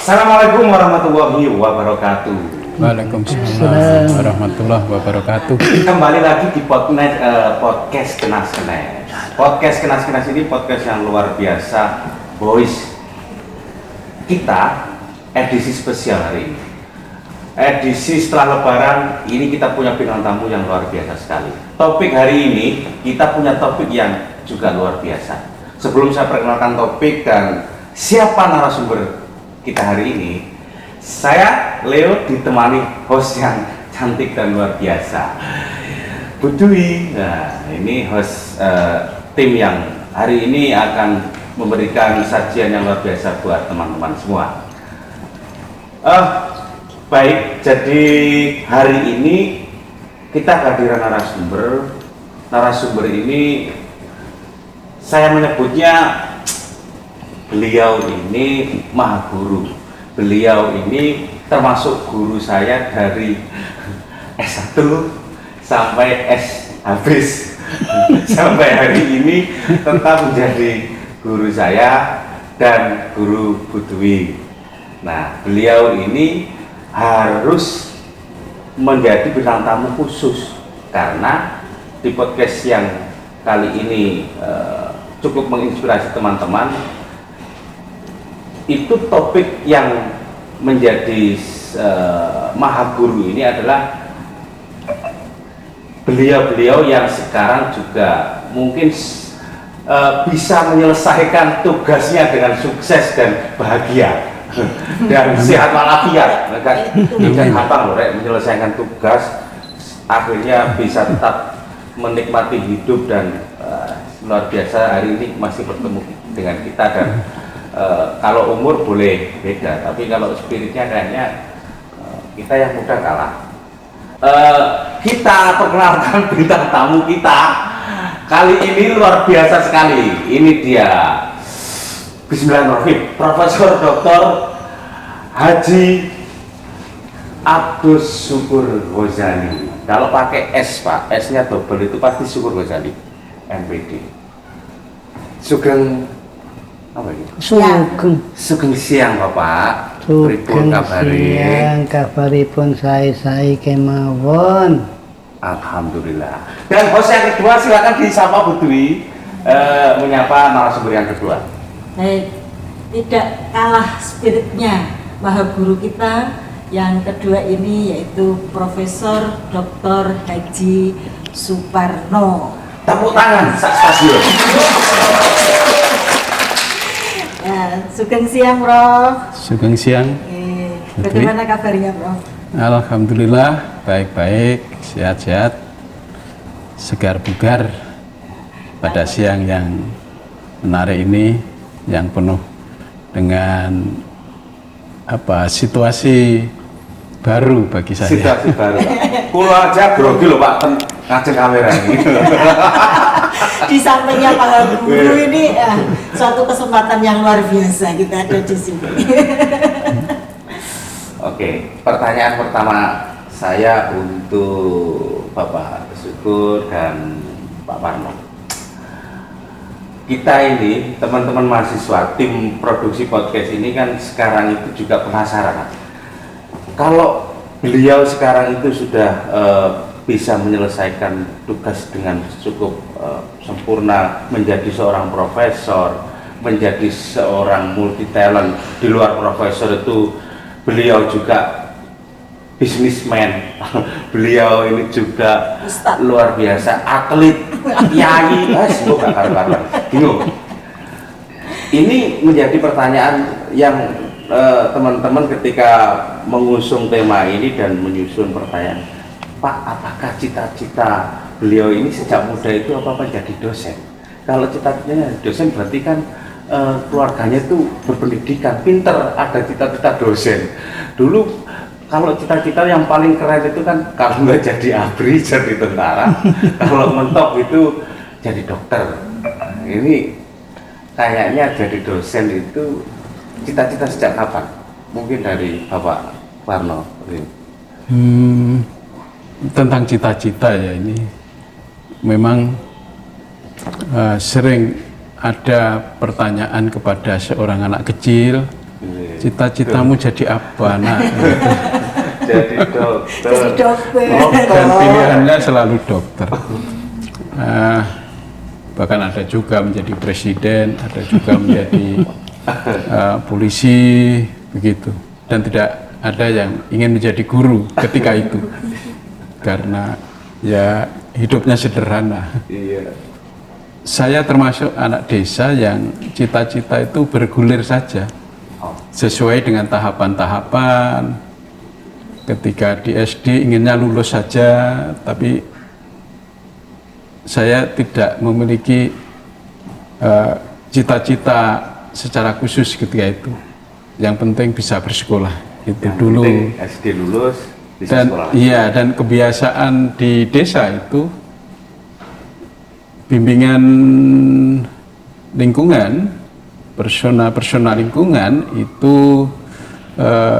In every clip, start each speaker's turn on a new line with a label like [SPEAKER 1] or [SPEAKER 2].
[SPEAKER 1] Assalamualaikum warahmatullahi wabarakatuh.
[SPEAKER 2] Waalaikumsalam warahmatullahi wabarakatuh.
[SPEAKER 1] Kembali lagi di podcast Kenas-Kenas. Podcast Kenas-Kenas ini podcast yang luar biasa, boys. Kita edisi spesial hari ini. Edisi setelah Lebaran ini kita punya bintang tamu yang luar biasa sekali. Topik hari ini kita punya topik yang juga luar biasa. Sebelum saya perkenalkan topik dan siapa narasumber kita hari ini, saya Leo ditemani host yang cantik dan luar biasa, Bu Dwi. Nah, ini host tim yang hari ini akan memberikan sajian yang luar biasa buat teman-teman semua. Baik, jadi hari ini kita kehadiran narasumber. Narasumber ini saya menyebutnya beliau ini maha guru. Beliau ini termasuk guru saya dari S1 sampai S habis. Sampai hari ini tetap menjadi guru saya dan guru Bu Dwi. Nah, beliau ini harus menjadi bintang tamu khusus karena di podcast yang kali ini cukup menginspirasi teman-teman. Itu topik yang menjadi maha guru ini adalah beliau-beliau yang sekarang juga mungkin bisa menyelesaikan tugasnya dengan sukses dan bahagia dan sehat walafiat, dan gampang loh, menyelesaikan tugas akhirnya bisa tetap menikmati hidup dan luar biasa hari ini masih bertemu dengan kita. Dan kalau umur boleh beda, tapi kalau spiritnya kayaknya kita yang muda kalah. Kita perkenalkan bintang tamu kita kali ini luar biasa sekali. Ini dia, Bismillahirrahmanirrahim, Profesor Dr. Haji Abdus Syukur Ghazali. Kalau pakai S, Pak, S-nya double itu pasti Syukur Ghazali, MPD. Sugeng apa ini? Sugeng siang Bapak.
[SPEAKER 3] Sugeng siang, kabaripun saya kemawon.
[SPEAKER 1] Alhamdulillah. Dan host yang kedua silakan disapa Bu Dwi, menyapa narasumber yang kedua.
[SPEAKER 4] Baik, tidak kalah spiritnya maha guru kita yang kedua ini yaitu Profesor Dr. Haji Suparno.
[SPEAKER 1] Tepuk tangan sak stasiun.
[SPEAKER 4] Sugeng siang, Prof.
[SPEAKER 2] Sugeng siang.
[SPEAKER 4] Bagaimana kabarnya, Prof?
[SPEAKER 2] Alhamdulillah baik-baik, sehat-sehat, segar bugar pada siang yang menarik ini, yang penuh dengan situasi baru bagi saya.
[SPEAKER 1] Situasi baru. Kulo aja grogi loh Pak, ngajeng kamera ini.
[SPEAKER 4] Di sampingnya Pak Guru ini suatu kesempatan yang luar biasa kita ada di sini.
[SPEAKER 1] Oke, pertanyaan pertama saya untuk Bapak Syukur dan Pak Parno. Kita ini teman-teman mahasiswa tim produksi podcast ini kan sekarang itu juga penasaran. Kalau beliau sekarang itu sudah bisa menyelesaikan tugas dengan cukup sempurna, menjadi seorang profesor, menjadi seorang multi talent. Di luar profesor itu beliau juga bisnismen. Beliau ini juga Ustaz, luar biasa, atlet, kiai, semoga karuan. Bingung. Ini menjadi pertanyaan yang teman-teman ketika mengusung tema ini dan menyusun pertanyaan, Pak, apakah cita-cita beliau ini sejak muda itu apa menjadi dosen? Kalau cita-citanya dosen berarti kan keluarganya itu berpendidikan, pinter, ada cita-cita dosen. Dulu kalau cita-cita yang paling keren itu kan kalau nggak jadi ABRI jadi tentara, kalau mentok itu jadi dokter. Ini kayaknya jadi dosen itu cita-cita sejak kapan? Mungkin dari Bapak Parno.
[SPEAKER 2] Tentang cita-cita ya, ini memang sering ada pertanyaan kepada seorang anak kecil cita-citamu jadi apa, nak?
[SPEAKER 1] Jadi dokter.
[SPEAKER 4] Jadi dokter.
[SPEAKER 2] Dan pilihannya selalu dokter. Bahkan ada juga menjadi presiden, ada juga menjadi polisi, begitu. Dan tidak ada yang ingin menjadi guru ketika itu, karena ya hidupnya sederhana.
[SPEAKER 1] Iya.
[SPEAKER 2] Saya termasuk anak desa yang cita-cita itu bergulir saja, sesuai dengan tahapan-tahapan. Ketika di SD inginnya lulus saja, tapi saya tidak memiliki cita-cita secara khusus ketika itu. Yang penting bisa bersekolah, itu
[SPEAKER 1] Yang
[SPEAKER 2] dulu.
[SPEAKER 1] penting SD lulus bisa
[SPEAKER 2] Dan
[SPEAKER 1] sekolah.
[SPEAKER 2] iya, dan kebiasaan di desa itu bimbingan lingkungan, persona lingkungan itu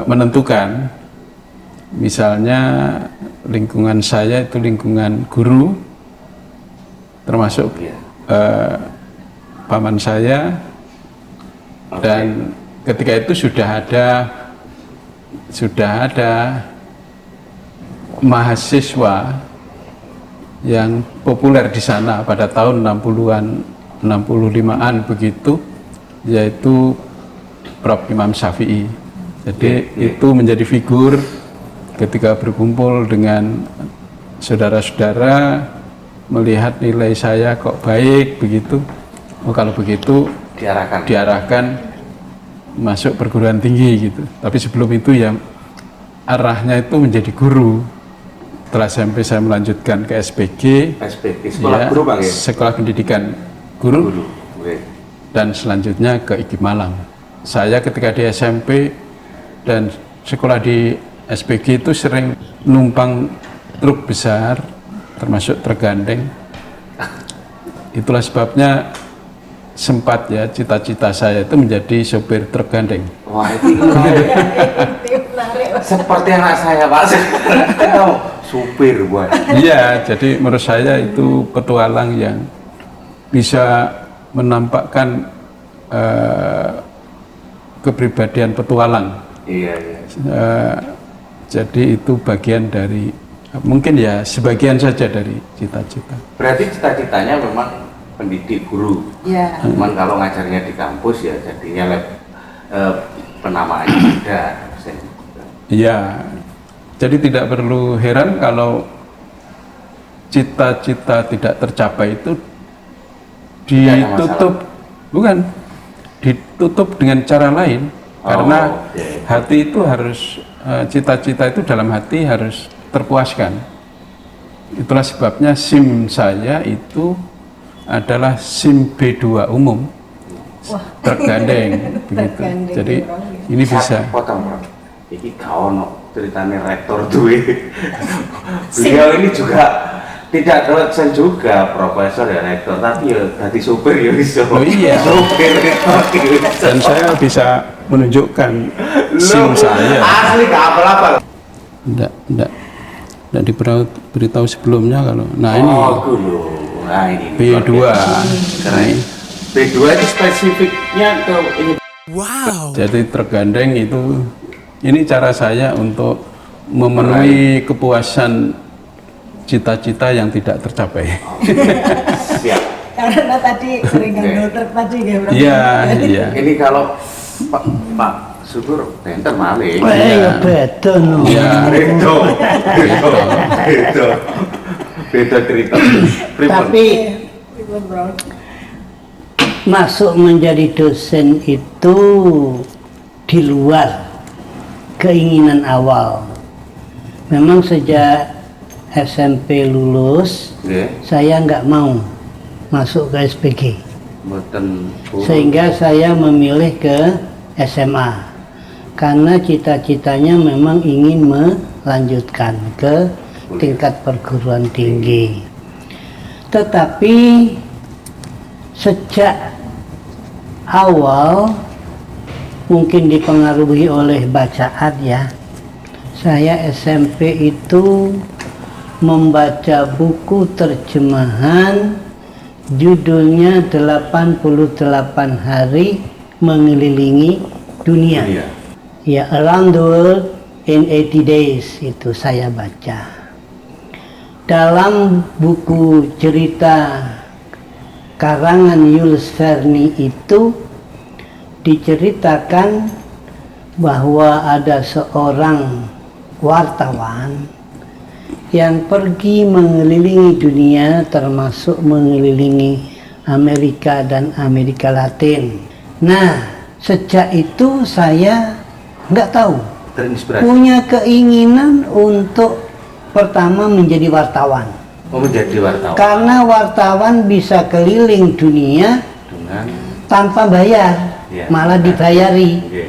[SPEAKER 2] menentukan. Misalnya lingkungan saya itu lingkungan guru, termasuk
[SPEAKER 1] Iya.
[SPEAKER 2] paman saya.
[SPEAKER 1] Oke.
[SPEAKER 2] Dan ketika itu sudah ada mahasiswa yang populer di sana pada tahun 60-an, 65-an begitu, yaitu Prof. Imam Syafi'i. Jadi itu menjadi figur ketika berkumpul dengan saudara-saudara, melihat nilai saya kok baik begitu. Oh, kalau begitu diarahkan masuk perguruan tinggi gitu. Tapi sebelum itu ya arahnya itu menjadi guru. Setelah SMP saya melanjutkan ke SPG,
[SPEAKER 1] sekolah guru Bang ya?
[SPEAKER 2] Sekolah Pendidikan Guru.
[SPEAKER 1] Oke.
[SPEAKER 2] Dan selanjutnya ke IKIP Malang. Saya ketika di SMP dan sekolah di SPG itu sering numpang truk besar, termasuk truk gandeng. Itulah sebabnya sempat ya cita-cita saya itu menjadi sopir truk gandeng.
[SPEAKER 1] Wah, itu menarik. Seperti anak saya Pak. Tahu supir buat.
[SPEAKER 2] Iya, jadi menurut saya itu petualang yang bisa menampakkan kepribadian petualang.
[SPEAKER 1] Iya, iya.
[SPEAKER 2] Jadi itu bagian dari, mungkin ya sebagian saja dari cita-cita.
[SPEAKER 1] Berarti cita-citanya memang pendidik guru.
[SPEAKER 4] Ya.
[SPEAKER 1] Cuman kalau ngajarnya di kampus ya jadinya penamaannya beda.
[SPEAKER 2] Iya, jadi tidak perlu heran kalau cita-cita tidak tercapai itu ditutup, bukan, ditutup dengan cara lain. Karena hati itu harus, cita-cita itu dalam hati harus terpuaskan. Itulah sebabnya SIM saya itu adalah SIM B2 umum. Tergandeng begitu.
[SPEAKER 4] Tergandeng,
[SPEAKER 2] Jadi
[SPEAKER 4] ya, Bang.
[SPEAKER 2] ini bisa.
[SPEAKER 1] Potong Bro. Iki kaono ceritanya rektor duwe. Beliau ini juga tidak dosen juga, profesor ya rektor, tapi ya tadi supir ya bisa.
[SPEAKER 2] Oh iya.
[SPEAKER 1] Supir rektor.
[SPEAKER 2] Dan saya bisa menunjukkan SIM saya.
[SPEAKER 1] Asli gak apa-apa.
[SPEAKER 2] Tidak diberitahu sebelumnya kalau. Nah ini
[SPEAKER 1] Oh, guru. Nah ini.
[SPEAKER 2] B2.
[SPEAKER 1] Keren. B2 itu spesifiknya ke ini.
[SPEAKER 2] Jadi tergandeng itu, ini cara saya untuk memenuhi kepuasan cita-cita yang tidak tercapai.
[SPEAKER 1] Siap.
[SPEAKER 4] Karena tadi sering gandul truk tadi ya Bro.
[SPEAKER 2] Iya, iya.
[SPEAKER 1] Ini kalau Pak Syukur benter maling.
[SPEAKER 3] Ya beda no.
[SPEAKER 2] Iya.
[SPEAKER 1] Beda cerita.
[SPEAKER 3] Tapi
[SPEAKER 4] Ribut, Bro.
[SPEAKER 3] masuk menjadi dosen itu di luar keinginan awal. Memang sejak SMP lulus,
[SPEAKER 1] Nggih,
[SPEAKER 3] saya nggak mau masuk ke SPG.
[SPEAKER 1] mboten
[SPEAKER 3] Sehingga saya memilih ke SMA. Karena cita-citanya memang ingin melanjutkan ke tingkat perguruan tinggi. Tetapi sejak awal mungkin dipengaruhi oleh bacaan ya, saya SMP itu membaca buku terjemahan judulnya 88 hari mengelilingi dunia.
[SPEAKER 1] Iya.
[SPEAKER 3] Ya, Around the World in 80 Days itu saya baca. Dalam buku cerita karangan Jules Verne itu diceritakan bahwa ada seorang wartawan yang pergi mengelilingi dunia, termasuk mengelilingi Amerika dan Amerika Latin. Nah, sejak itu saya nggak tahu,
[SPEAKER 1] Terinspirasi.
[SPEAKER 3] punya keinginan untuk pertama menjadi wartawan.
[SPEAKER 1] Oh, menjadi wartawan.
[SPEAKER 3] Karena wartawan bisa keliling dunia
[SPEAKER 1] Dengan
[SPEAKER 3] tanpa bayar,
[SPEAKER 1] Ya.
[SPEAKER 3] malah dibayari.
[SPEAKER 1] Oke.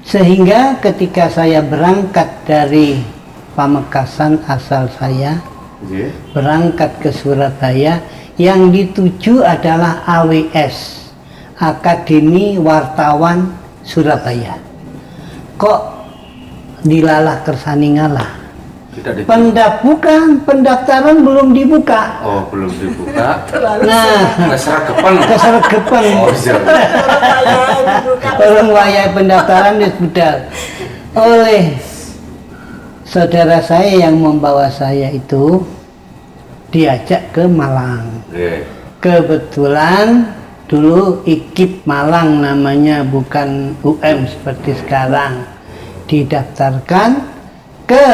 [SPEAKER 3] Sehingga ketika saya berangkat dari Pamekasan asal saya,
[SPEAKER 1] Oke.
[SPEAKER 3] berangkat ke Surabaya, yang dituju adalah AWS, Akademi Wartawan Surabaya. Kok dilalah kersani ngalah?
[SPEAKER 1] Tidak di-
[SPEAKER 3] Bukan, pendaftaran belum dibuka.
[SPEAKER 1] Oh, belum dibuka.
[SPEAKER 3] Nah,
[SPEAKER 1] Keseragapan.
[SPEAKER 3] kesergepan.
[SPEAKER 1] Oh, siap.
[SPEAKER 3] Orang wayai pendaftaran sudah oleh saudara saya yang membawa saya itu diajak ke Malang.
[SPEAKER 1] Oke.
[SPEAKER 3] Kebetulan dulu IKIP Malang namanya, bukan UM seperti sekarang. Didaftarkan ke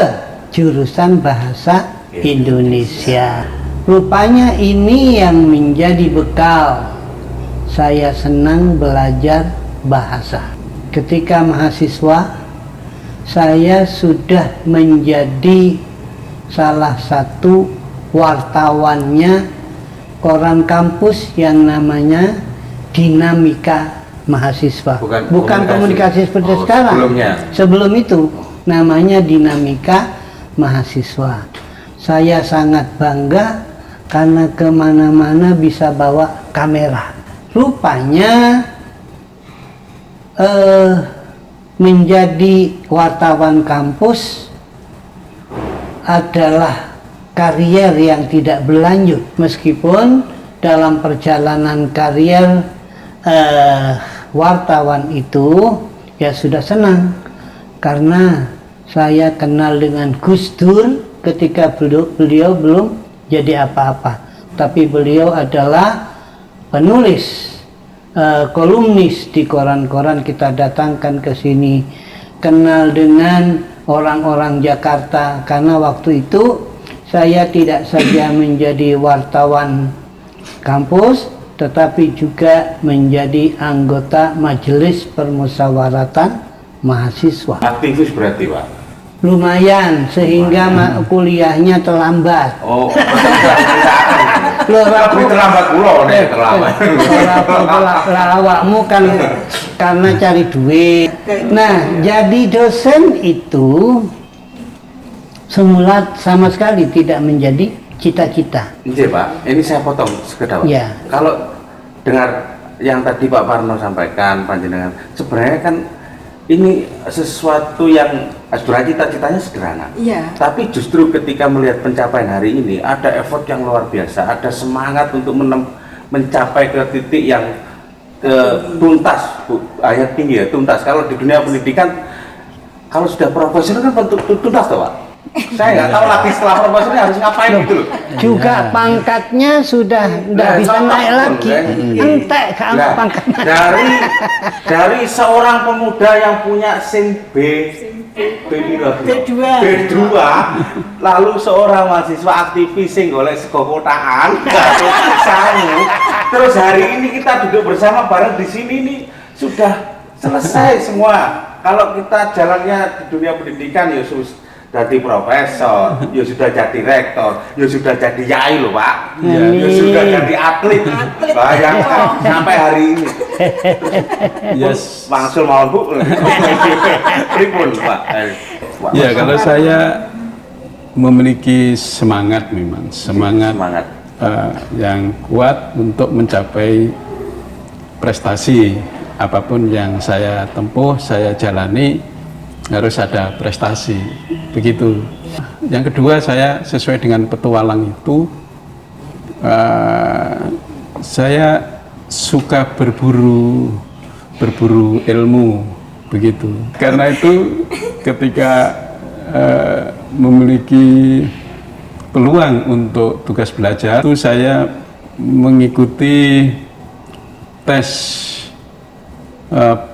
[SPEAKER 3] jurusan bahasa Indonesia. Rupanya ini yang menjadi bekal saya senang belajar bahasa. Ketika mahasiswa, saya sudah menjadi salah satu wartawannya koran kampus yang namanya Dinamika Mahasiswa.
[SPEAKER 1] Bukan
[SPEAKER 3] komunikasi seperti
[SPEAKER 1] Oh,
[SPEAKER 3] sekarang.
[SPEAKER 1] sebelumnya.
[SPEAKER 3] Sebelum itu namanya Dinamika Mahasiswa. Saya sangat bangga karena kemana-mana bisa bawa kamera. Rupanya menjadi wartawan kampus adalah karier yang tidak berlanjut, meskipun dalam perjalanan karier wartawan itu ya sudah senang karena saya kenal dengan Gus Dur ketika beliau belum jadi apa-apa, tapi beliau adalah penulis, kolumnis di koran-koran, kita datangkan ke sini, kenal dengan orang-orang Jakarta karena waktu itu saya tidak saja menjadi wartawan kampus tetapi juga menjadi anggota Majelis Permusyawaratan Mahasiswa.
[SPEAKER 1] Aktivis berarti, Pak.
[SPEAKER 3] Lumayan sehingga kuliahnya terlambat.
[SPEAKER 1] Oh.
[SPEAKER 3] Lebih
[SPEAKER 1] terlambat pulau nih, terlambat.
[SPEAKER 3] Awakmu kan karena cari duit. Nah, jadi dosen itu semula sama sekali tidak menjadi cita-cita.
[SPEAKER 1] Iya, Pak. Ini saya potong sekedar, Pak.
[SPEAKER 3] Ya.
[SPEAKER 1] Kalau dengar yang tadi Pak Parno sampaikan, panjenengan, sebenarnya kan ini sesuatu yang sebenarnya cita-citanya sederhana.
[SPEAKER 4] Iya.
[SPEAKER 1] Tapi justru ketika melihat pencapaian hari ini, ada effort yang luar biasa, ada semangat untuk mencapai ke titik yang tuntas, ayat tinggi ya, tuntas. Kalau di dunia pendidikan, kalau sudah profesional kan tuntas toh, Pak. Saya nggak tahu lagi setelah profesional harus ngapain gitu loh.
[SPEAKER 3] Juga pangkatnya sudah tidak
[SPEAKER 1] Nah,
[SPEAKER 3] bisa
[SPEAKER 1] contoh
[SPEAKER 3] naik
[SPEAKER 1] pun,
[SPEAKER 3] lagi.
[SPEAKER 1] kan?
[SPEAKER 3] Entek kalau
[SPEAKER 1] Nah,
[SPEAKER 3] pangkatnya.
[SPEAKER 1] dari seorang pemuda yang punya SIM
[SPEAKER 4] B2.
[SPEAKER 1] B2, lalu seorang mahasiswa aktivis sing golek sego kotaan, terus hari ini kita duduk bersama bareng di sini nih sudah selesai semua. Kalau kita jalannya di dunia pendidikan ya jadi profesor, ya sudah jadi rektor, ya sudah jadi yai loh, Pak, ya sudah jadi atlet, bayangkan sampai hari ini.
[SPEAKER 2] Yes.
[SPEAKER 1] Mangsul mau Bu, pripun, Pak?
[SPEAKER 2] Ya, kalau saya memiliki semangat, memang semangat yang kuat untuk mencapai prestasi apapun yang saya tempuh, saya jalani harus ada prestasi, begitu. Yang kedua, saya sesuai dengan petualang itu, saya suka berburu ilmu, begitu. Karena itu ketika memiliki peluang untuk tugas belajar itu saya mengikuti tes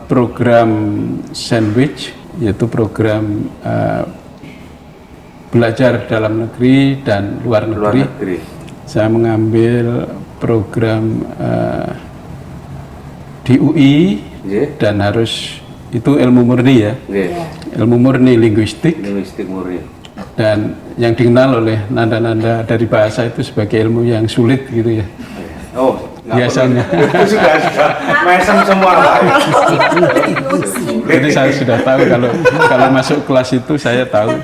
[SPEAKER 2] program sandwich, yaitu program belajar dalam negeri dan luar negeri. Saya mengambil program di UI dan harus itu ilmu murni ya, ilmu murni linguistik
[SPEAKER 1] murni.
[SPEAKER 2] Dan yang dikenal oleh nanda-nanda dari bahasa itu sebagai ilmu yang sulit gitu ya.
[SPEAKER 1] Oh,
[SPEAKER 2] biasanya.
[SPEAKER 1] Itu sudah mesem semua Pak.
[SPEAKER 2] Jadi saya sudah tahu kalau masuk kelas itu saya tahu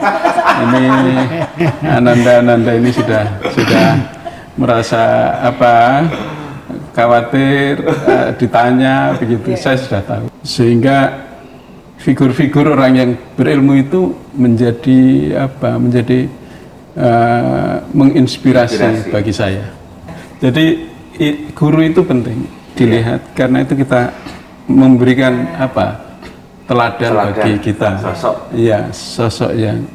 [SPEAKER 2] ini ananda-ananda ini sudah merasa khawatir ditanya begitu, saya sudah tahu. Sehingga figur-figur orang yang berilmu itu menjadi menginspirasi bagi saya. Jadi guru itu penting dilihat, karena itu kita memberikan teladan bagi kita. Sosok yang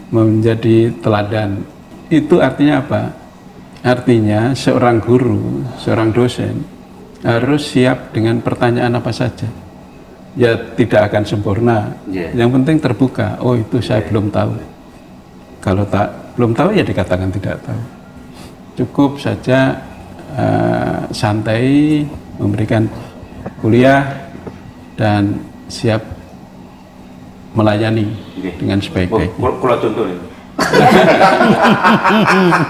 [SPEAKER 2] menjadi teladan. Itu artinya apa? Artinya seorang guru, seorang dosen harus siap dengan pertanyaan apa saja. Ya tidak akan sempurna. Yang penting terbuka. Oh itu saya belum tahu. Kalau belum tahu ya dikatakan tidak tahu. Cukup saja santai memberikan kuliah dan siap melayani dengan sebaik-baiknya.
[SPEAKER 1] Kalau contohnya.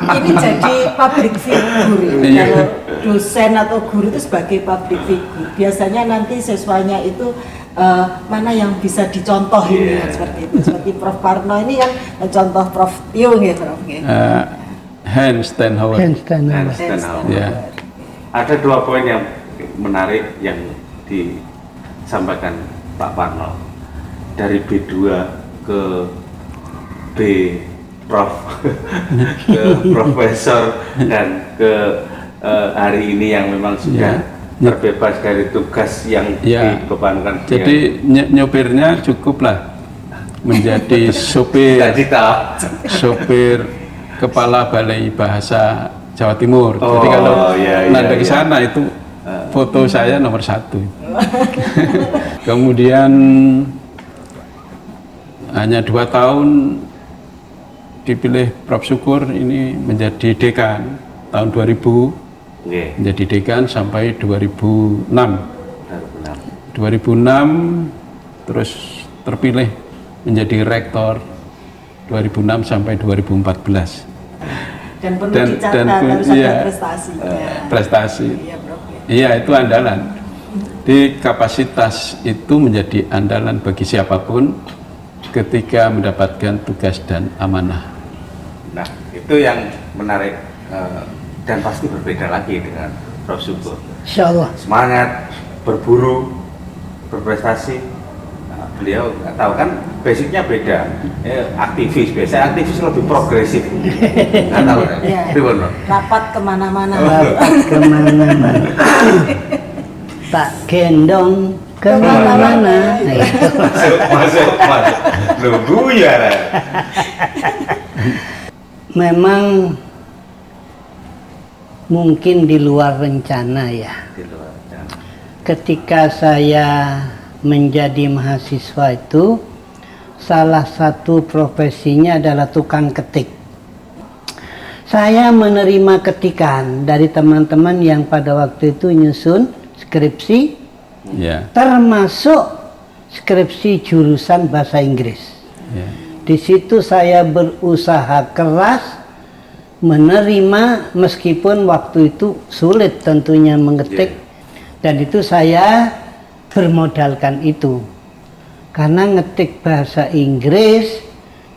[SPEAKER 4] Ini jadi public figure. Kalau dosen atau guru itu sebagai public figure, biasanya nanti siswanya itu mana yang bisa dicontoh ini seperti itu. Seperti Prof. Parno ini kan mencontoh Prof. Tio ya, Prof.
[SPEAKER 2] Hans Steinhauer.
[SPEAKER 1] Ya. Ada 2 poin yang menarik yang disampaikan Pak Parno, dari B2 ke B Prof ke Profesor dan ke hari ini yang memang sudah terbebas dari tugas yang dibebankan.
[SPEAKER 2] Jadi nyopirnya cukuplah menjadi sopir kepala Balai Bahasa Jawa Timur. Jadi kalau nada ke sana itu foto saya nomor 1. Kemudian hanya 2 tahun dipilih Prof. Syukur ini menjadi dekan tahun 2000, menjadi dekan sampai 2006. 2006 terus terpilih menjadi rektor 2006 sampai 2014.
[SPEAKER 4] Dan perlu dicatat harus ada prestasinya.
[SPEAKER 2] Prestasi. Iya, itu andalan. Di kapasitas itu menjadi andalan bagi siapapun ketika mendapatkan tugas dan amanah.
[SPEAKER 1] Nah, itu yang menarik dan pasti berbeda lagi dengan Prof. Syukur.
[SPEAKER 3] Insyaallah.
[SPEAKER 1] Semangat, berburu, berprestasi. Nah, beliau nggak tahu kan, basicnya beda. Aktivis, biasanya aktivis lebih progresif. Nggak tahu kan?
[SPEAKER 4] Rapat kemana-mana.
[SPEAKER 3] Tak gendong kemana-mana.
[SPEAKER 1] Masuk. Nunggu ya. Memang
[SPEAKER 3] mungkin di luar rencana ya. Ketika saya menjadi mahasiswa itu, salah satu profesinya adalah tukang ketik. Saya menerima ketikan dari teman-teman yang pada waktu itu nyusun skripsi, termasuk skripsi jurusan bahasa Inggris. Di situ saya berusaha keras menerima, meskipun waktu itu sulit tentunya mengetik, dan itu saya bermodalkan itu. Karena ngetik bahasa Inggris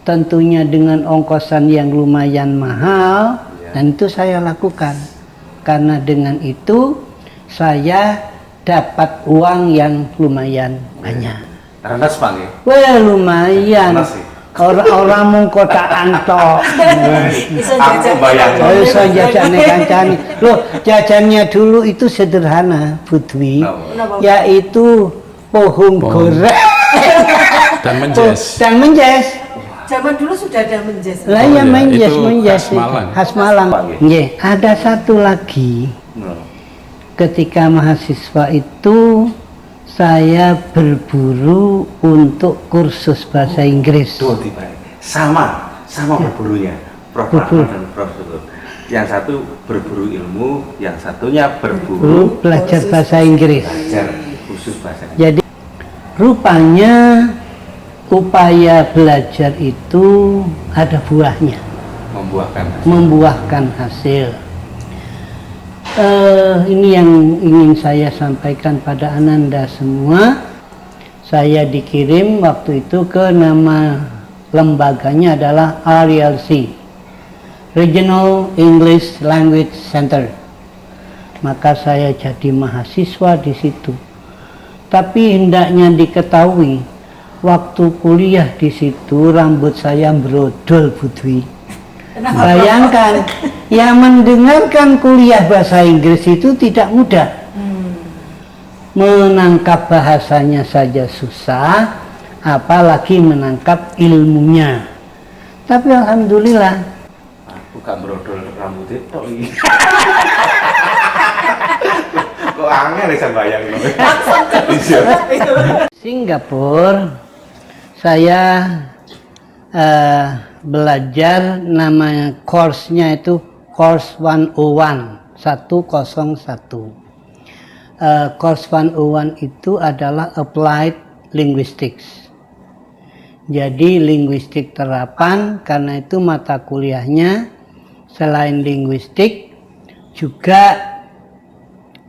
[SPEAKER 3] tentunya dengan ongkosan yang lumayan mahal, dan itu saya lakukan. Karena dengan itu saya dapat uang yang lumayan banyak.
[SPEAKER 1] Randas Pak ya?
[SPEAKER 3] Wah, lumayan. Orang-orang mung kota antok.
[SPEAKER 1] Aku bayang.
[SPEAKER 3] Bisa jajannya kancani. Loh, jajannya dulu itu sederhana, Budwi. Yaitu pohon goreng
[SPEAKER 2] Dan menjes.
[SPEAKER 3] dan menjes.
[SPEAKER 4] Zaman dulu sudah ada menjes.
[SPEAKER 3] Lah
[SPEAKER 2] Oh
[SPEAKER 3] ya
[SPEAKER 2] iya,
[SPEAKER 3] menjes,
[SPEAKER 2] itu
[SPEAKER 3] menjes
[SPEAKER 2] khas
[SPEAKER 3] itu.
[SPEAKER 2] Malang.
[SPEAKER 3] Khas Malang.
[SPEAKER 1] Nggih.
[SPEAKER 3] Nggih, ada satu lagi.
[SPEAKER 1] Nah,
[SPEAKER 3] Ketika mahasiswa itu saya berburu untuk kursus bahasa Inggris.
[SPEAKER 1] dua tipe. Sama berburunya, Prof.
[SPEAKER 3] Berburu.
[SPEAKER 1] Rahman dan Prof. Sukur. Yang satu berburu ilmu, yang satunya berburu
[SPEAKER 3] Dulu belajar bahasa Inggris.
[SPEAKER 1] belajar khusus bahasa Inggris.
[SPEAKER 3] Jadi rupanya upaya belajar itu ada buahnya, membuahkan hasil. Ini yang ingin saya sampaikan pada Ananda semua. Saya dikirim waktu itu ke nama lembaganya adalah RELC, Regional English Language Center. Maka saya jadi mahasiswa di situ. Tapi hendaknya diketahui, waktu kuliah di situ rambut saya brodol, Bu Dwi. Bayangkan, yang mendengarkan kuliah bahasa Inggris itu tidak mudah. Menangkap bahasanya saja susah, apalagi menangkap ilmunya. Tapi alhamdulillah,
[SPEAKER 1] Bukan brodol rambut itu. Kok angel bisa bayang
[SPEAKER 3] Singapura, saya belajar namanya course-nya itu course 101, 101. Course 101 itu adalah applied linguistics. Jadi linguistik terapan, karena itu mata kuliahnya selain linguistik juga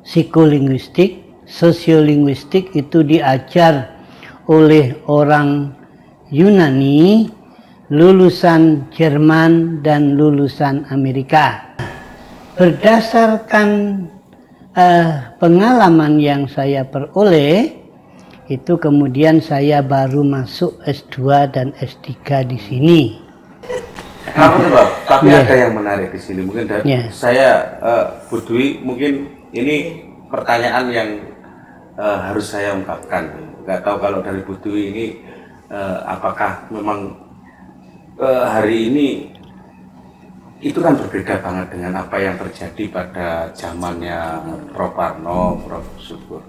[SPEAKER 3] psikolinguistik, sosiolinguistik itu diajar oleh orang Yunani, lulusan Jerman dan lulusan Amerika. Berdasarkan pengalaman yang saya peroleh, itu kemudian saya baru masuk S2 dan S3 di sini.
[SPEAKER 1] Tapi
[SPEAKER 3] Yeah.
[SPEAKER 1] ada yang menarik di sini. Mungkin dari
[SPEAKER 3] Yeah.
[SPEAKER 1] saya, Bu Dwi, mungkin ini pertanyaan yang harus saya ungkapkan. Nggak tahu kalau dari Bu Dwi ini apakah memang hari ini itu kan berbeda banget dengan apa yang terjadi pada zamannya Prof. Parno, Prof. Sukur.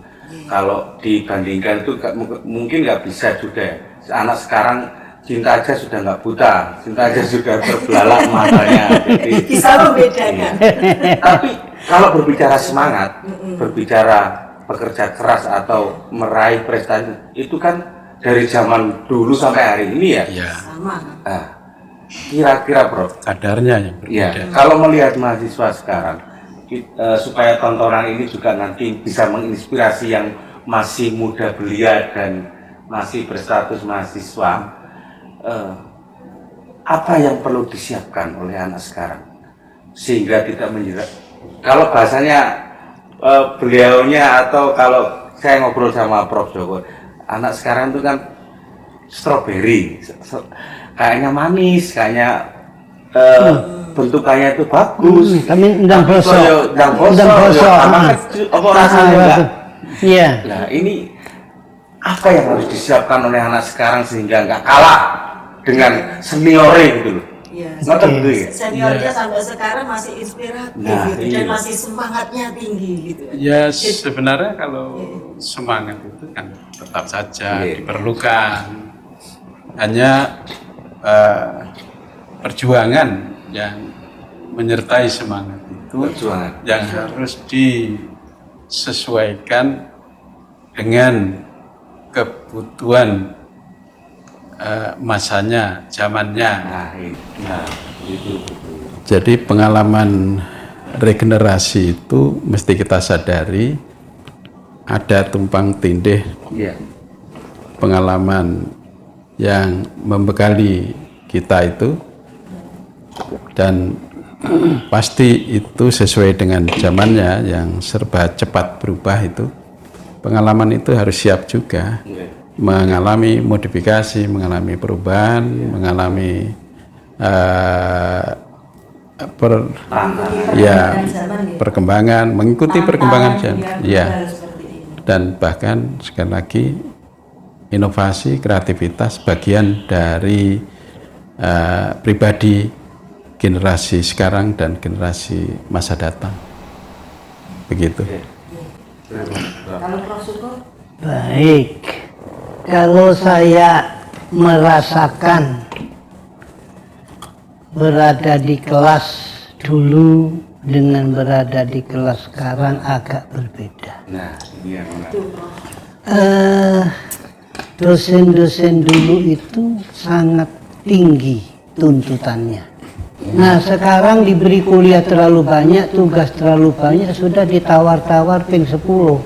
[SPEAKER 1] Kalau dibandingkan itu mungkin nggak bisa juga ya. Anak sekarang cinta aja sudah nggak buta, cinta aja sudah terbelalak matanya. Jadi,
[SPEAKER 4] Bisa membedakan.
[SPEAKER 1] tapi kalau berbicara semangat, berbicara bekerja keras atau meraih prestasi, itu kan dari zaman dulu sampai hari ini ya.
[SPEAKER 2] Ya,
[SPEAKER 4] Sama.
[SPEAKER 1] Nah, kira-kira Prof,
[SPEAKER 2] kadarnya yang
[SPEAKER 1] ya,
[SPEAKER 2] berbeda.
[SPEAKER 1] kalau melihat mahasiswa sekarang, supaya tontonan ini juga nanti bisa menginspirasi yang masih muda belia dan masih berstatus mahasiswa, apa yang perlu disiapkan oleh anak sekarang sehingga tidak menjerat? Kalau bahasanya beliaunya atau kalau saya ngobrol sama Prof. Joko, anak sekarang itu kan strawberry, kayaknya manis, kayaknya bentukannya itu bagus.
[SPEAKER 3] Kami ndang bosok.
[SPEAKER 1] Ndang
[SPEAKER 3] Ndang bosok.
[SPEAKER 1] Apa rasanya enggak?
[SPEAKER 3] Iya.
[SPEAKER 1] Nah, ini apa yang harus disiapkan oleh anak sekarang sehingga nggak kalah dengan seniornya gitu loh.
[SPEAKER 4] Iya.
[SPEAKER 1] Ngoten gitu ya.
[SPEAKER 4] Seniornya sampai sekarang masih inspiratif
[SPEAKER 1] Nah,
[SPEAKER 4] gitu, dan
[SPEAKER 1] iya.
[SPEAKER 4] masih semangatnya tinggi gitu.
[SPEAKER 2] Ya sebenarnya kalau semangat itu kan tetap saja
[SPEAKER 1] Iya.
[SPEAKER 2] diperlukan. Hanya perjuangan yang menyertai semangat itu
[SPEAKER 1] Perjuangan.
[SPEAKER 2] yang harus disesuaikan dengan kebutuhan masanya, zamannya.
[SPEAKER 1] Nah, itu.
[SPEAKER 2] Jadi pengalaman regenerasi itu mesti kita sadari ada tumpang tindih
[SPEAKER 1] Iya.
[SPEAKER 2] pengalaman yang membekali kita itu, dan pasti itu sesuai dengan zamannya yang serba cepat berubah itu. Pengalaman itu harus siap juga mengalami modifikasi, mengalami perubahan, mengalami perkembangan, mengikuti perkembangan zaman, ya, dan bahkan sekali lagi inovasi, kreativitas bagian dari pribadi generasi sekarang dan generasi masa datang. Begitu.
[SPEAKER 4] Kalau Prof. Syukur?
[SPEAKER 3] Baik, kalau saya merasakan berada di kelas dulu dengan berada di kelas sekarang agak berbeda.
[SPEAKER 1] Nah, ini yang menarik.
[SPEAKER 4] Itu Prof.
[SPEAKER 3] Dosen-dosen dulu itu sangat tinggi tuntutannya. Nah, sekarang diberi kuliah terlalu banyak, tugas terlalu banyak, sudah ditawar-tawar ping 10.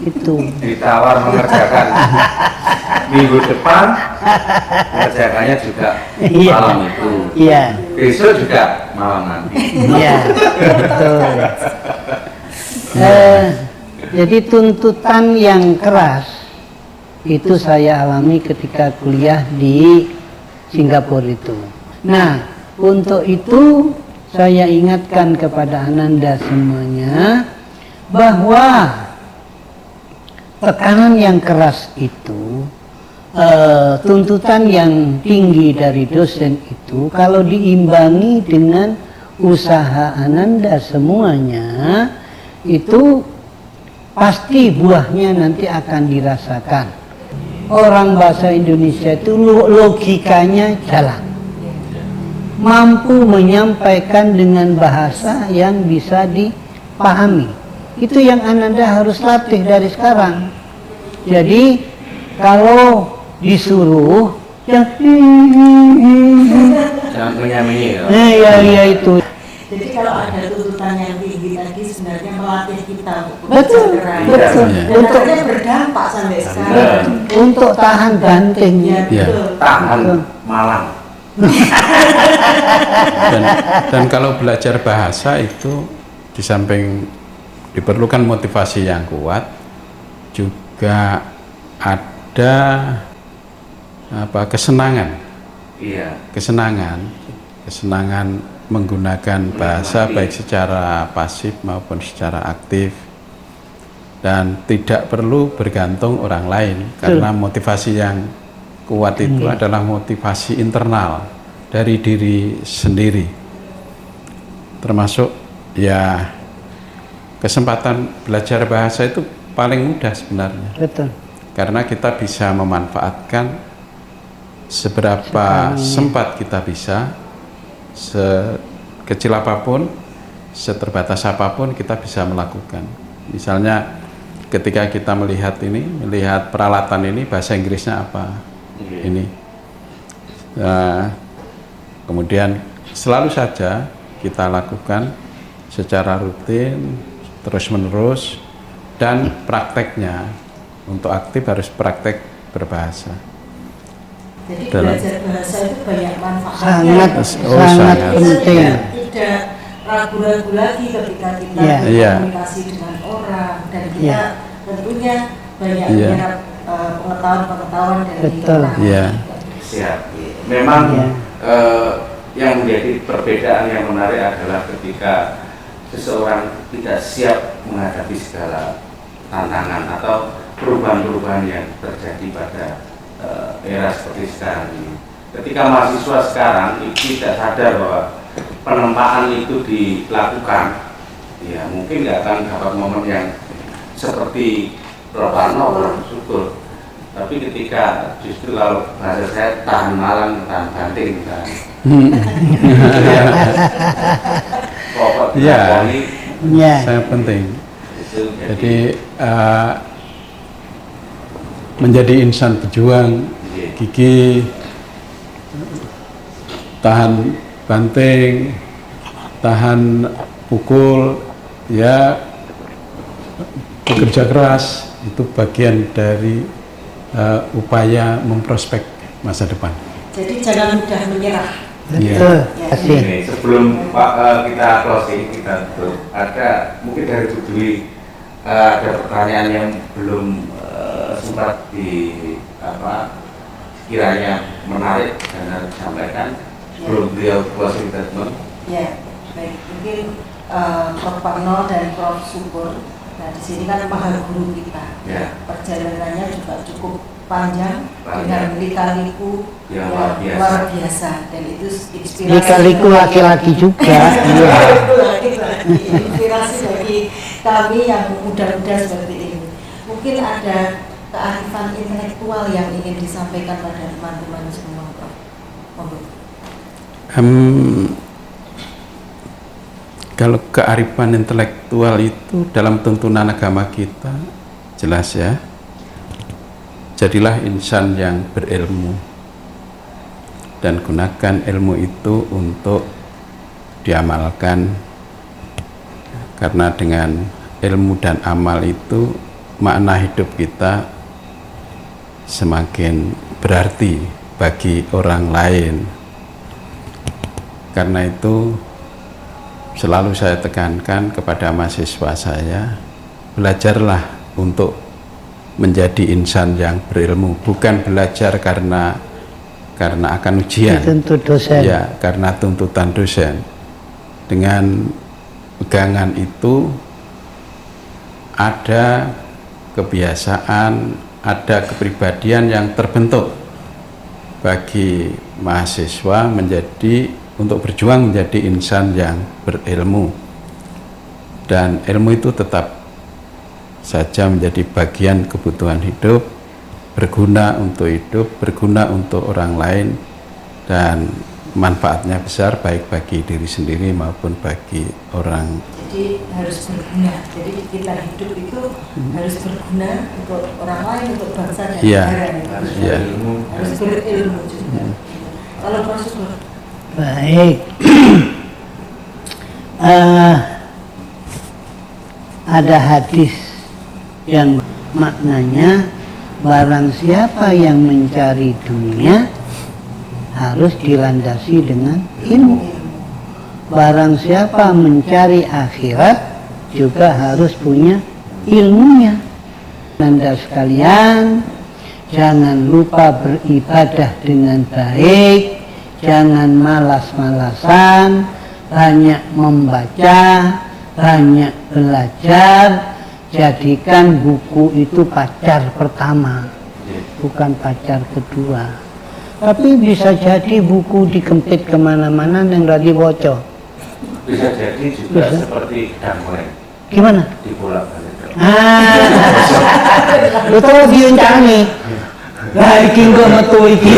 [SPEAKER 3] Itu.
[SPEAKER 1] Ditawar mengerjakan minggu depan, mengerjakannya juga
[SPEAKER 3] Iya.
[SPEAKER 1] malam itu.
[SPEAKER 3] Iya,
[SPEAKER 1] Besok juga malam nanti.
[SPEAKER 3] iya, betul. Jadi tuntutan yang keras itu saya alami ketika kuliah di Singapura itu. Nah, untuk itu saya ingatkan kepada Ananda semuanya bahwa tekanan yang keras itu, tuntutan yang tinggi dari dosen itu kalau diimbangi dengan usaha Ananda semuanya, itu pasti buahnya nanti akan dirasakan. Orang bahasa Indonesia itu logikanya jalan, mampu menyampaikan dengan bahasa yang bisa dipahami. Itu yang Ananda harus latih dari sekarang. Jadi kalau disuruh
[SPEAKER 1] Jangan menyamai ya.
[SPEAKER 3] ya itu.
[SPEAKER 4] Jadi kalau ada tuntutan yang tinggi tadi sebenarnya melatih kita untuk
[SPEAKER 3] Betul,
[SPEAKER 4] bergerak.
[SPEAKER 3] betul.
[SPEAKER 4] Dan
[SPEAKER 3] Untuk
[SPEAKER 4] akhirnya berdampak sampai sekarang.
[SPEAKER 3] untuk tahan banting.
[SPEAKER 4] Ya,
[SPEAKER 2] Ya.
[SPEAKER 4] betul.
[SPEAKER 1] Tahan malam.
[SPEAKER 2] Dan kalau belajar bahasa itu di samping diperlukan motivasi yang kuat, juga ada kesenangan menggunakan bahasa baik secara pasif maupun secara aktif, dan tidak perlu bergantung orang lain karena motivasi yang kuat itu adalah motivasi internal dari diri sendiri, termasuk ya kesempatan belajar bahasa itu paling mudah sebenarnya.
[SPEAKER 3] Betul.
[SPEAKER 2] Karena kita bisa memanfaatkan seberapa sempat kita bisa, sekecil apapun, seterbatas apapun kita bisa melakukan. Misalnya ketika kita melihat peralatan ini, bahasa Inggrisnya apa? Ini. Kemudian selalu saja kita lakukan secara rutin, terus-menerus, dan prakteknya. Untuk aktif harus praktek berbahasa.
[SPEAKER 4] Jadi belajar bahasa itu banyak
[SPEAKER 3] Sangat,
[SPEAKER 4] manfaatnya.
[SPEAKER 3] sangat penting.
[SPEAKER 4] Tidak ragu-ragu lagi ketika kita
[SPEAKER 2] Iya.
[SPEAKER 4] berkomunikasi dengan orang, dan kita
[SPEAKER 3] Iya.
[SPEAKER 4] tentunya banyak
[SPEAKER 2] Iya.
[SPEAKER 4] menyerap pengetahuan dari
[SPEAKER 3] Betul.
[SPEAKER 4] kita.
[SPEAKER 2] Iya.
[SPEAKER 1] Siap. Memang
[SPEAKER 3] Iya.
[SPEAKER 1] yang menjadi perbedaan yang menarik adalah ketika seseorang tidak siap menghadapi segala tantangan atau perubahan-perubahan yang terjadi pada era seperti sekarang ini. Ketika mahasiswa sekarang tidak sadar bahwa penempaan itu dilakukan, ya mungkin nggak akan dapat momen yang seperti Prof. Arno, Prof. Syukur. Tapi ketika justru kalau bahasa saya tahan malam, tahan banting, kan. Pokok
[SPEAKER 2] Iya.
[SPEAKER 1] ini
[SPEAKER 3] Ya.
[SPEAKER 2] Sangat penting.
[SPEAKER 1] itu
[SPEAKER 2] Jadi menjadi insan pejuang, gigih, tahan banting, tahan pukul, ya bekerja keras, itu bagian dari upaya memprospek masa depan.
[SPEAKER 4] Jadi jangan mudah menyerah.
[SPEAKER 3] Betul.
[SPEAKER 4] Ya.
[SPEAKER 3] Kasih.
[SPEAKER 1] Ini sebelum kita closing, kita tutup, ada mungkin dari Bu Dwi ada pertanyaan yang belum sempat kiranya menarik dan harus disampaikan sebelum beliau closing statement.
[SPEAKER 4] Ya, baik. Mungkin Prof. Parno dan Prof. Syukur. Nah, di sini kan maha guru kita.
[SPEAKER 1] Ya.
[SPEAKER 4] Perjalanannya juga cukup panjang dengan lika-liku
[SPEAKER 1] yang
[SPEAKER 4] yang luar biasa, dan itu inspirasi
[SPEAKER 3] Lika-liku laki-laki juga. Iya.
[SPEAKER 4] laki-laki, inspirasi bagi kami yang muda-muda seperti ini. Mungkin ada kearifan intelektual yang ingin disampaikan pada teman-teman semua, Prof. Monggo.
[SPEAKER 2] Kalau kearifan intelektual itu dalam tuntunan agama kita jelas ya, jadilah insan yang berilmu dan gunakan ilmu itu untuk diamalkan, karena dengan ilmu dan amal itu makna hidup kita semakin berarti bagi orang lain. Karena itu selalu saya tekankan kepada mahasiswa saya, belajarlah untuk menjadi insan yang berilmu, bukan belajar karena akan ujian,
[SPEAKER 3] Dituntut dosen.
[SPEAKER 2] ya, karena tuntutan dosen. Dengan pegangan itu ada kebiasaan, ada kepribadian yang terbentuk bagi mahasiswa untuk berjuang menjadi insan yang berilmu, dan ilmu itu tetap saja menjadi bagian kebutuhan hidup, berguna untuk hidup, berguna untuk orang lain, dan manfaatnya besar baik bagi diri sendiri maupun bagi orang.
[SPEAKER 4] Jadi harus berguna. Jadi kita hidup itu harus berguna untuk orang lain, untuk bangsa dan
[SPEAKER 2] Iya.
[SPEAKER 4] negara.
[SPEAKER 2] Iya.
[SPEAKER 4] Harus berilmu juga. Kalau Prof. Sugeng,
[SPEAKER 3] Baik. Ada hadis yang maknanya barang siapa yang mencari dunia harus dilandasi dengan ilmu. Barang siapa mencari akhirat juga harus punya ilmunya. Anda sekalian, jangan lupa beribadah dengan baik, jangan malas-malasan, banyak membaca, banyak belajar. Jadikan buku itu pacar pertama, bukan pacar kedua. Tapi bisa jadi buku dikempit kemana-mana yang lagi bocor.
[SPEAKER 1] Bisa jadi juga seperti damai
[SPEAKER 3] Gimana?
[SPEAKER 1] dibolak-balik.
[SPEAKER 3] Lu tau diuncani. Lah iki engko metu iki.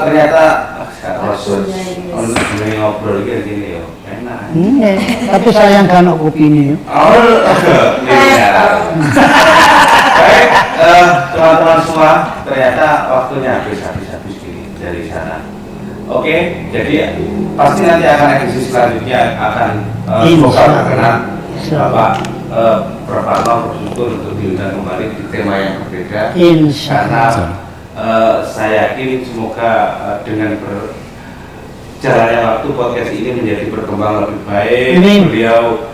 [SPEAKER 1] Ternyata Rasul ini ngobrol gini ya enak.
[SPEAKER 3] Iya, tapi sayang kan kopi ini.
[SPEAKER 1] Oh, iya. Baik, teman-teman semua, ternyata waktunya habis gini dari sana. Oke, jadi pasti nanti akan edisi selanjutnya akan semoga berkenan Bapak Prof. Arno bersyukur untuk diundang kembali di tema yang berbeda.
[SPEAKER 3] Insya
[SPEAKER 1] Karena saya yakin semoga dengan berjalannya waktu podcast ini menjadi berkembang lebih baik.
[SPEAKER 3] Amin.
[SPEAKER 1] Beliau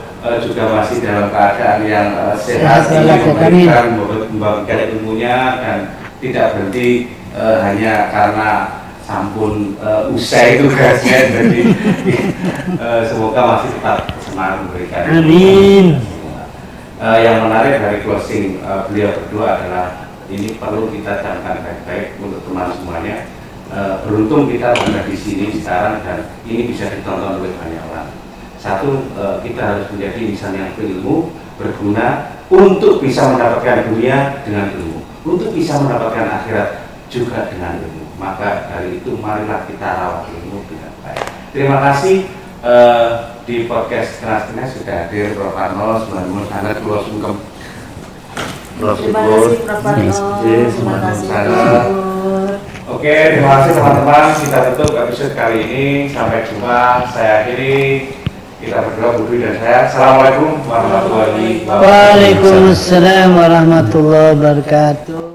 [SPEAKER 1] juga masih dalam keadaan yang
[SPEAKER 3] Sehat,
[SPEAKER 1] sehat, ingin
[SPEAKER 3] walafiat.
[SPEAKER 1] membagikan ilmunya dan tidak berhenti hanya karena sampun usai tugasnya. Jadi semoga masih tetap semangat memberikan ilmu.
[SPEAKER 3] Amin.
[SPEAKER 1] Yang menarik dari closing beliau berdua adalah ini perlu kita camkan baik-baik untuk teman semuanya. Beruntung kita berada di sini sekarang dan ini bisa ditonton oleh banyak orang. Satu, kita harus menjadi insan yang berilmu, berguna untuk bisa mendapatkan dunia dengan ilmu, untuk bisa mendapatkan akhirat juga dengan ilmu. Maka dari itu marilah kita rawat ilmu dengan baik. Terima kasih di podcast Kenas-Kenas sudah hadir Prof. Arno, semuanya sangat pulau sungkem.
[SPEAKER 4] terima kasih Prof. Arno. Terima kasih Prof.
[SPEAKER 1] Oke, terima kasih teman-teman. Kita tutup episode kali ini. Sampai jumpa. Saya akhiri. Kita berdua, Budi dan saya. Assalamualaikum warahmatullahi wabarakatuh.
[SPEAKER 3] Waalaikumsalam warahmatullahi wabarakatuh.